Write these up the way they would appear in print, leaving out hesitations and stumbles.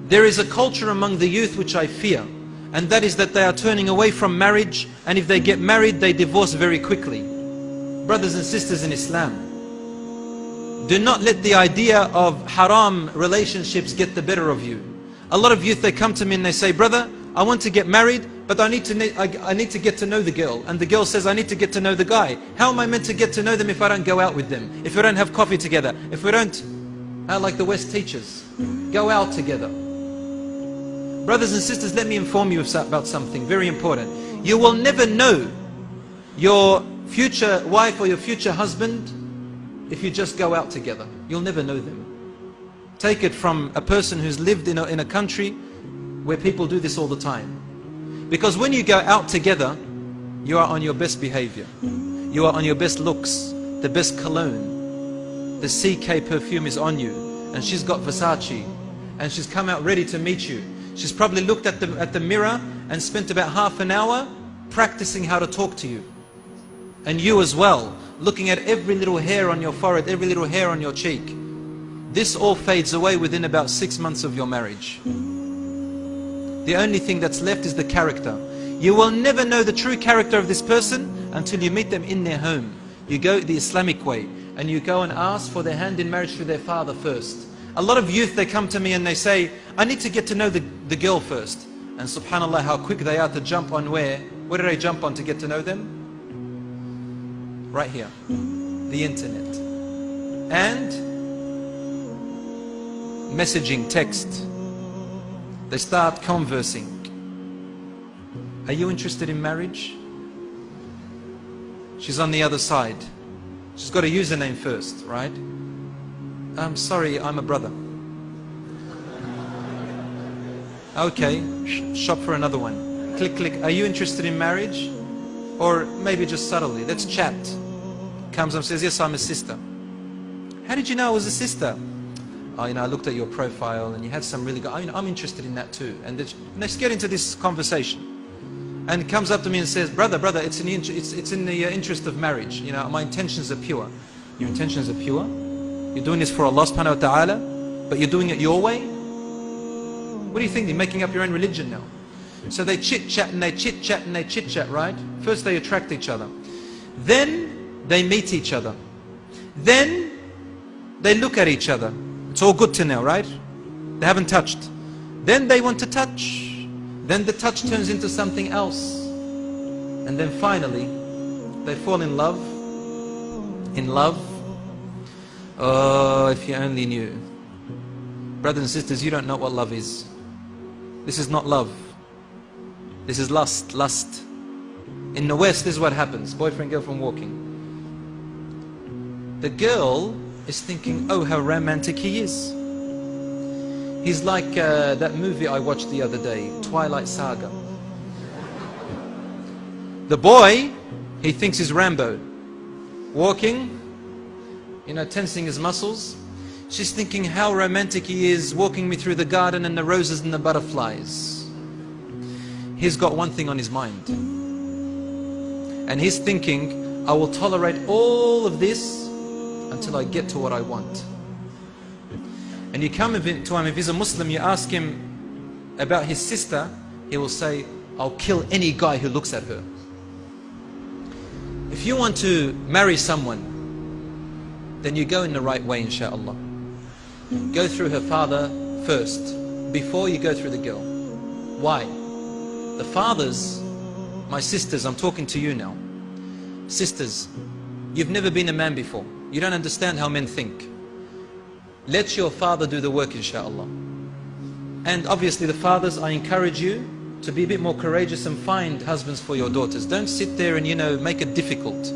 There is a culture among the youth which I fear, and that is that they are turning away from marriage, and if they get married, they divorce very quickly. Brothers and sisters in Islam, do not let the idea of haram relationships get the better of you. A lot of youth, they come to me and they say, brother, I want to get married, but I need to get to know the girl. And the girl says, I need to get to know the guy. How am I meant to get to know them if I don't go out with them? If we don't have coffee together? If we don't, like the West teaches, go out together. Brothers and sisters, let me inform you about something very important. You will never know your future wife or your future husband if you just go out together. You'll never know them. Take it from a person who's lived in a country where people do this all the time. Because when you go out together, you are on your best behavior. You are on your best looks, the best cologne. The CK perfume is on you, and she's got Versace, and she's come out ready to meet you. She's probably looked at the mirror and spent about half an hour practicing how to talk to you. And you as well, looking at every little hair on your forehead, every little hair on your cheek. This all fades away within about 6 months of your marriage. The only thing that's left is the character. You will never know the true character of this person until you meet them in their home. You go the Islamic way, and you go and ask for their hand in marriage to their father first. A lot of youth, they come to me and they say, I need to get to know the girl first. And subhanAllah, how quick they are to jump on where? Where did I jump on to get to know them? Right here, the internet. And messaging, text. They start conversing. Are you interested in marriage? She's on the other side. She's got a username first, right? I'm sorry, I'm a brother. Okay, shop for another one. Click, click. Are you interested in marriage? Or maybe just subtly, let's chat. Comes up and says, yes, I'm a sister. How did you know I was a sister? Oh, I looked at your profile and you had some really good, I'm interested in that too. And let's get into this conversation. And it comes up to me and says, brother, it's in the interest of marriage. My intentions are pure. Your intentions are pure? You're doing this for Allah subhanahu wa ta'ala, but you're doing it your way? What do you think? You're making up your own religion now. So they chit-chat and they chit-chat and they chit-chat, right? First they attract each other. Then they meet each other. Then they look at each other. It's all good to now, right? They haven't touched. Then they want to touch. Then the touch turns into something else. And then finally, they fall in love. In love. Oh, if you only knew. Brothers and sisters, you don't know what love is. This is not love. This is lust. Lust. In the West, this is what happens. Boyfriend, girlfriend walking. The girl is thinking, oh, how romantic he is. He's like that movie I watched the other day, Twilight Saga. The boy, he thinks he's Rambo. Walking, tensing his muscles. She's thinking how romantic he is, walking me through the garden and the roses and the butterflies. He's got one thing on his mind. And he's thinking, I will tolerate all of this until I get to what I want. And you come to him, if he's a Muslim, you ask him about his sister, he will say, I'll kill any guy who looks at her. If you want to marry someone, then you go in the right way, inshallah. Go through her father first, before you go through the girl. Why? The fathers, my sisters, I'm talking to you now. Sisters, you've never been a man before. You don't understand how men think. Let your father do the work, inshallah. And obviously the fathers, I encourage you to be a bit more courageous and find husbands for your daughters. Don't sit there and make it difficult.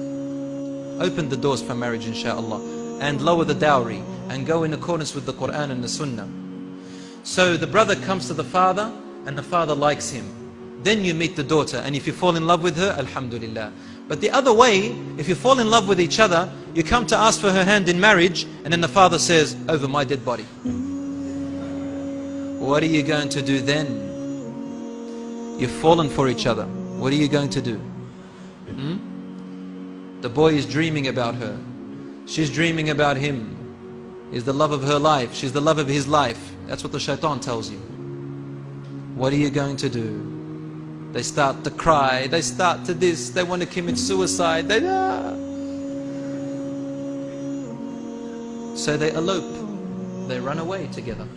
Open the doors for marriage, inshallah, and lower the dowry and go in accordance with the Quran and the Sunnah. So the brother comes to the father and the father likes him. Then you meet the daughter, and if you fall in love with her, alhamdulillah. But the other way, if you fall in love with each other, you come to ask for her hand in marriage, and then the father says, over my dead body. What are you going to do then? You've fallen for each other. What are you going to do? The boy is dreaming about her. She's dreaming about him. He's the love of her life. She's the love of his life. That's what the shaitan tells you. What are you going to do? They start to cry, they start to this, they want to commit suicide, So they elope, they run away together.